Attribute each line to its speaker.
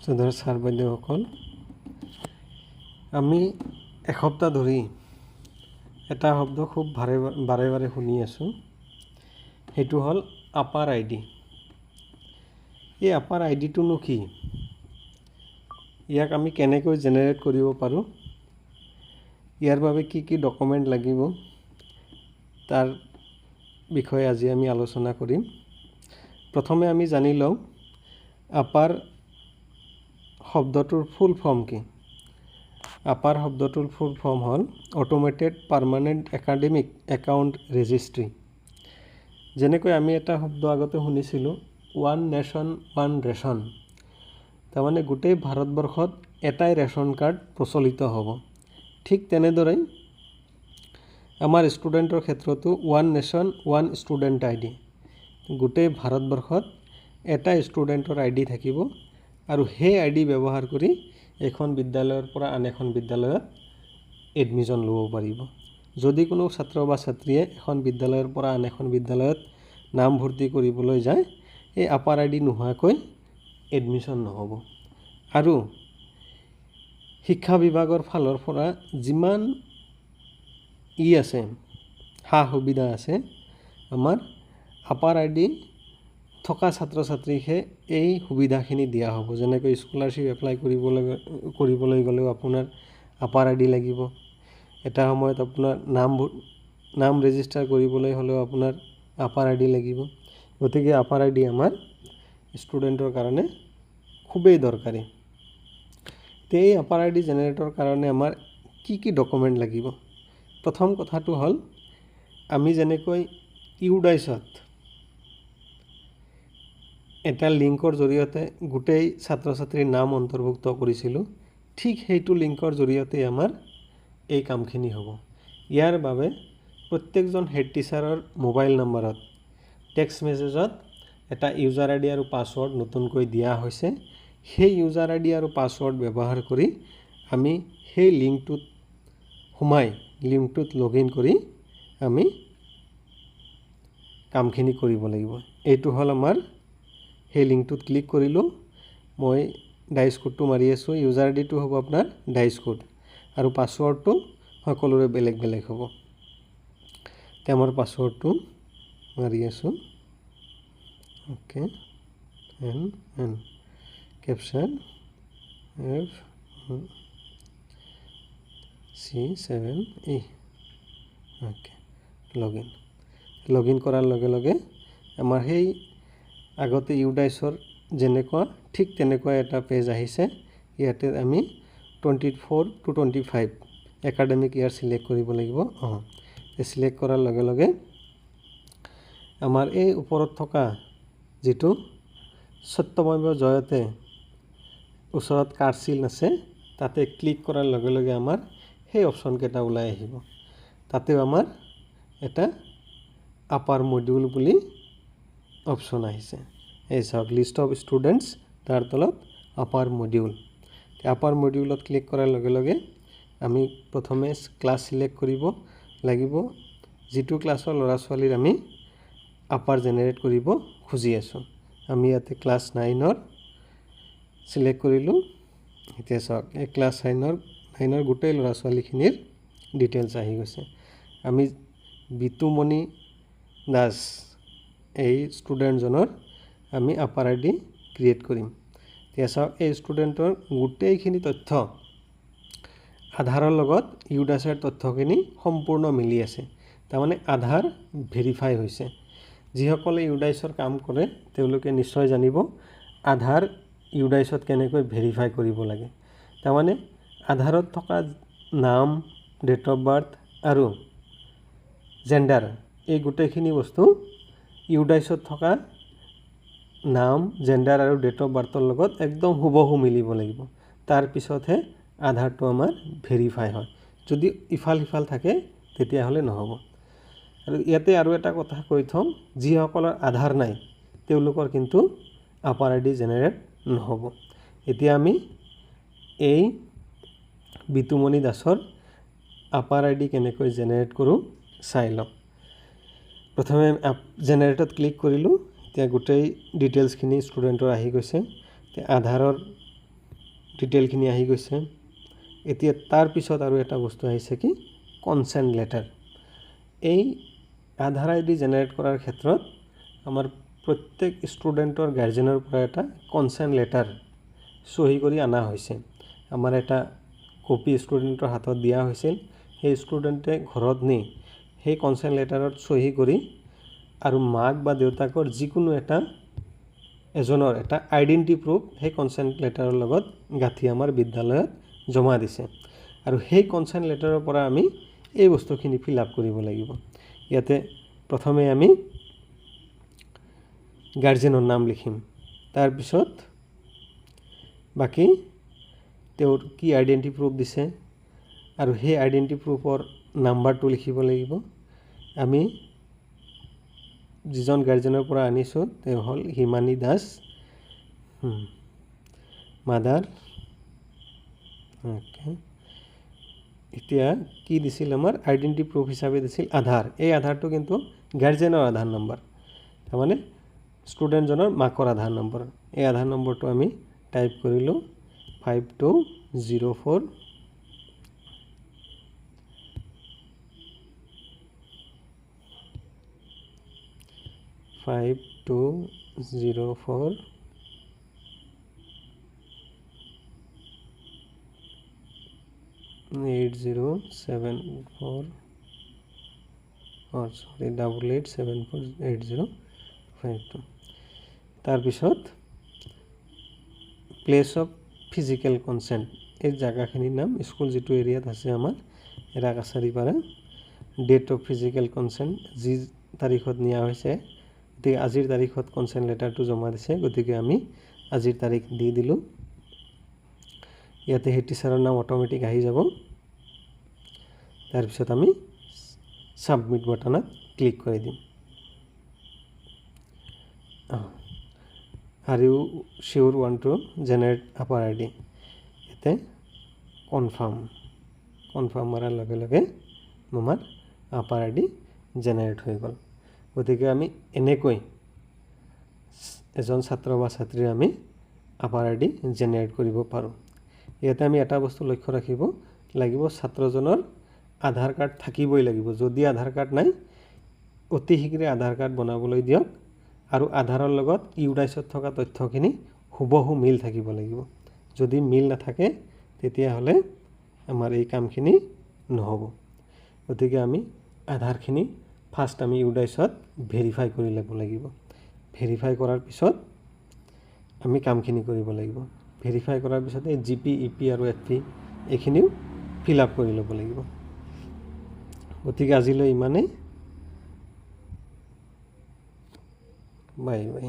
Speaker 1: শ্ৰদ্ধাৰ ছাৰ বাইদেউসকল, আমি এসপ্তাহ ধৰি এটা শব্দ খুব বাৰে বাৰে শুনি আছোঁ। সেইটো হ'ল আপাৰ আই ডি। এই আপাৰ আই ডিটোনো কি? ইয়াক আমি কেনেকৈ জেনেৰেট কৰিব পাৰোঁ, ইয়াৰ বাবে কি কি ডকুমেণ্ট লাগিব, তাৰ বিষয়ে আজি আমি আলোচনা কৰিম। প্ৰথমে আমি জানি লওঁ আপাৰ শব্দটোৰ ফুল ফৰ্ম কি। আপাৰ শব্দটোৰ ফুল ফৰ্ম হ'ল automated permanent academic account registry. যেনেকৈ আমি এটা শব্দ আগতে শুনিছিলোঁ, ওৱান নেশ্যন ওৱান ৰেচন। তাৰমানে গোটেই ভাৰতবৰ্ষত এটাই ৰেচন কাৰ্ড প্ৰচলিত হ'ব। ঠিক তেনেদৰেই আমাৰ ষ্টুডেণ্টৰ ক্ষেত্ৰতো ওৱান নেশ্যন ওৱান ষ্টুডেণ্ট আই ডি। গোটেই ভাৰতবৰ্ষত এটা ষ্টুডেণ্টৰ আই ডি থাকিব আৰু সেই আই ডি ব্যৱহাৰ কৰি এখন বিদ্যালয়ৰ পৰা আন এখন বিদ্যালয়ত এডমিশ্যন ল'ব পাৰিব। যদি কোনো ছাত্ৰ বা ছাত্ৰীয়ে এখন বিদ্যালয়ৰ পৰা আন এখন বিদ্যালয়ত নামভৰ্তি কৰিবলৈ যায়, এই আপাৰ আই ডি নোহোৱাকৈ এডমিশ্যন নহ'ব। আৰু শিক্ষা বিভাগৰ ফালৰ পৰা যিমান আছে সা সুবিধা আছে, আমাৰ আপাৰ আই ডি থকা ছাত্ৰ ছাত্ৰীকহে এই সুবিধাখিনি দিয়া হ'ব। যেনেকৈ স্কলাৰশ্বিপ এপ্লাই কৰিবলৈ গ'লেও আপোনাৰ আপাৰ আই ডি লাগিব। এটা সময়ত আপোনাৰ নাম ৰেজিষ্টাৰ কৰিবলৈ হ'লেও আপোনাৰ আপাৰ আই ডি লাগিব। গতিকে আপাৰ আই ডি আমাৰ ষ্টুডেণ্টৰ কাৰণে খুবেই দৰকাৰী। এই আপাৰ আই ডি জেনেৰেটৰ কাৰণে আমাৰ কি কি ডকুমেণ্ট লাগিব? প্ৰথম কথাটো হ'ল, আমি যেনেকৈ ইউডাইচত এটা লিংকৰ জৰিয়তে গোটেই ছাত্ৰ ছাত্ৰীৰ নাম অন্তৰ্ভুক্ত কৰিছিলোঁ, ঠিক সেইটো লিংকৰ জৰিয়তে আমাৰ এই কামখিনি হ'ব। ইয়াৰ বাবে প্ৰত্যেকজন হেড টিচাৰৰ মোবাইল নম্বৰত টেক্সট মেছেজত এটা ইউজাৰ আই ডি আৰু পাছৱৰ্ড নতুনকৈ দিয়া হৈছে। সেই ইউজাৰ আই ডি আৰু পাছৱৰ্ড ব্যৱহাৰ কৰি আমি সেই লিংকটোত লগ ইন কৰি আমি কামখিনি কৰিব লাগিব। এইটো হ'ল আমাৰ সেই লিংকটোত ক্লিক কৰিলোঁ, মই ডাইচ কোডটো মাৰি আছোঁ। ইউজাৰ আই ডিটো হ'ব আপোনাৰ ডাইচ কোড আৰু পাছৱৰ্ডটো সকলোৰে বেলেগ বেলেগ হ'ব। এতিয়া আমাৰ পাছৱৰ্ডটো মাৰি আছোঁ। Okay, N capture F-C-7E। Okay, log in কৰাৰ লগে লগে আমাৰ সেই আগতে ইউডাইচৰ যেনেকুৱা ঠিক তেনেকুৱা এটা পেজ আহিছে। ইয়াতে আমি 24 to 25 একাডেমিক ইয়াৰ চিলেক্ট কৰিব লাগিব। চিলেক্ট কৰাৰ লগে লগে আমাৰ এই ওপৰত থকা যিটো সত্যমেৱ জয়তে ওচৰত কাৰ্ড আছে, তাতে ক্লিক কৰাৰ লগে লগে আমাৰ সেই অপশ্যনকেইটা ওলাই আহিব। তাতেও আমাৰ এটা আপাৰ মডিউল বুলি অপশ্যন আহিছে। এই চাওক, লিষ্ট অফ ষ্টুডেণ্টছ, তাৰ তলত আপাৰ মডিউল। আপাৰ মডিউলত ক্লিক কৰাৰ লগে লগে আমি প্ৰথমে ক্লাছ চিলেক্ট কৰিব লাগিব। যিটো ক্লাছৰ ল'ৰা ছোৱালীৰ আমি আপাৰ জেনেৰেট কৰিব খুজি আছোঁ। আমি ইয়াতে ক্লাছ 9ৰ চিলেক্ট কৰিলোঁ। এতিয়া চাওক, এই ক্লাছ 9ৰ গোটেই ল'ৰা ছোৱালীখিনিৰ ডিটেইলছ আহি গৈছে। আমি বিতুমণি দাস এই ষ্টুডেণ্টজনৰ আমি আপাৰ আই ডি ক্ৰিয়েট কৰিম। এতিয়া চাওক, এই ষ্টুডেণ্টৰ গোটেইখিনি তথ্য আধাৰৰ লগত ইউডাইচৰ তথ্যখিনি সম্পূৰ্ণ মিলি আছে। তাৰমানে আধাৰ ভেৰিফাই হৈছে। যিসকলে ইউডাইচৰ কাম কৰে তেওঁলোকে নিশ্চয় জানিব আধাৰ ইউডাইচত কেনেকৈ ভেৰিফাই কৰিব লাগে। তাৰমানে আধাৰত থকা নাম, ডেট অফ বাৰ্থ আৰু জেণ্ডাৰ, এই গোটেইখিনি বস্তু ইউডাইচত থকা নাম, জেণ্ডাৰ আৰু ডেট অফ বাৰ্থৰ লগত একদম হুবহু মিলিব লাগিব। তাৰপিছতহে আধাৰটো আমাৰ ভেৰিফাই হয়। যদি ইফাল সিফাল থাকে তেতিয়াহ'লে নহ'ব। আৰু ইয়াতে আৰু এটা কথা কৈ থওঁ, যিসকলৰ আধাৰ নাই তেওঁলোকৰ কিন্তু আপাৰ আই ডি জেনেৰেট নহ'ব। এতিয়া আমি এই বিতুমণি দাসৰ আপাৰ আই ডি কেনেকৈ জেনেৰেট কৰোঁ চাই লওঁ। প্ৰথমে জেনেৰেটত ক্লিক কৰিলোঁ। এতিয়া গোটেই ডিটেইলছখিনি ষ্টুডেণ্টৰ আহি গৈছে। এতিয়া আধাৰৰ ডিটেইলখিনি আহি গৈছে। এতিয়া তাৰ পিছত আৰু এটা বস্তু আহিছে কি কনচেণ্ট লেটাৰ। এই আধাৰ আই ডি জেনেৰেট কৰাৰ ক্ষেত্ৰত আমাৰ প্ৰত্যেক ষ্টুডেণ্টৰ গাৰ্জেনৰ পৰা এটা কনচেণ্ট লেটাৰ চহী কৰি অনা হৈছে। আমাৰ এটা কপি ষ্টুডেণ্টৰ হাতত দিয়া হৈছিল। সেই ষ্টুডেণ্টে ঘৰত নি সেই কনচেণ্ট লেটাৰত চহী কৰি আৰু মাক বা দেউতাকৰ যিকোনো এজনৰ এটা আইডেণ্টি প্ৰুফ সেই কনচেণ্ট লেটাৰৰ লগত গাঁঠি আমাৰ বিদ্যালয়ত জমা দিছে। আৰু সেই কনচেণ্ট লেটাৰৰ পৰা আমি এই বস্তুখিনি ফিল আপ কৰিব লাগিব। ইয়াতে প্ৰথমে আমি গাৰ্জেনৰ নাম লিখিম, তাৰপিছত বাকী তেওঁৰ কি আইডেণ্টি প্ৰুফ দিছে আৰু সেই আইডেণ্টি প্ৰুফৰ নাম্বাৰটো লিখিব লাগিব। আমি যিজন গাৰ্জেনৰ পৰা আনিছোঁ তেওঁ হ'ল হিমানী দাস, মাদাৰ। এতিয়া কি দিছিল আমাৰ আইডেণ্টি প্ৰুফ হিচাপে দিছিল আধাৰ। এই আধাৰটো কিন্তু গাৰ্জেনৰ আধাৰ নম্বৰ, তাৰমানে ষ্টুডেণ্টজনৰ মাকৰ আধাৰ নম্বৰ। এই আধাৰ নম্বৰটো আমি টাইপ কৰিলোঁ 5204 5204 8074 88748052। তাৰপিছত প্লেচ অফ ফিজিকেল কনচেণ্ট, এই জেগাখিনিৰ নাম স্কুল যিটো এৰিয়াত আছে আমাৰ এৰাকাছাৰীপাৰা। ডেট অফ ফিজিকেল কনচেণ্ট, যি তাৰিখত নিয়া হৈছে, গতিকে আজিৰ তাৰিখত কনচেণ্ট লেটাৰটো জমা দিছে, গতিকে আমি আজিৰ তাৰিখ দি দিলোঁ। ইয়াতে সেই টিচাৰৰ নাম অট'মেটিক আহি যাব। তাৰপিছত আমি ছাবমিট বাটনত ক্লিক কৰি দিম। আৰ ইউ চিয়'ৰ ওৱান টু জেনেৰেট আপাৰ আই ডি, ইয়াতে কনফাৰ্ম মাৰাৰ লগে লগে আমাৰ আপাৰ আই ডি জেনেৰেট হৈ গ'ল। গতিকে আমি এনেকৈ এজন ছাত্ৰ বা ছাত্ৰীৰ আমি আপাৰ আই ডি জেনেৰেট কৰিব পাৰোঁ। ইয়াতে আমি এটা বস্তু লক্ষ্য ৰাখিব লাগিব, ছাত্ৰজনৰ আধাৰ কাৰ্ড থাকিবই লাগিব। যদি আধাৰ কাৰ্ড নাই, অতি শীঘ্ৰে আধাৰ কাৰ্ড বনাবলৈ দিয়ক আৰু আধাৰৰ লগত ইউডাইচত থকা তথ্যখিনি হুবহু মিল থাকিব লাগিব। যদি মিল নাথাকে তেতিয়াহ'লে আমাৰ এই কামখিনি নহ'ব। গতিকে আমি আধাৰখিনি ফাৰ্ষ্ট আমি ইউডাইচত ভেৰিফাই কৰি ল'ব লাগিব। ভেৰিফাই কৰাৰ পিছত আমি কামখিনি কৰিব লাগিব। ভেৰিফাই কৰাৰ পিছত এই GP, EP আৰু FP এইখিনিও ফিল আপ কৰি ল'ব লাগিব। গতিকে আজিলৈ ইমানেই। Bye bye.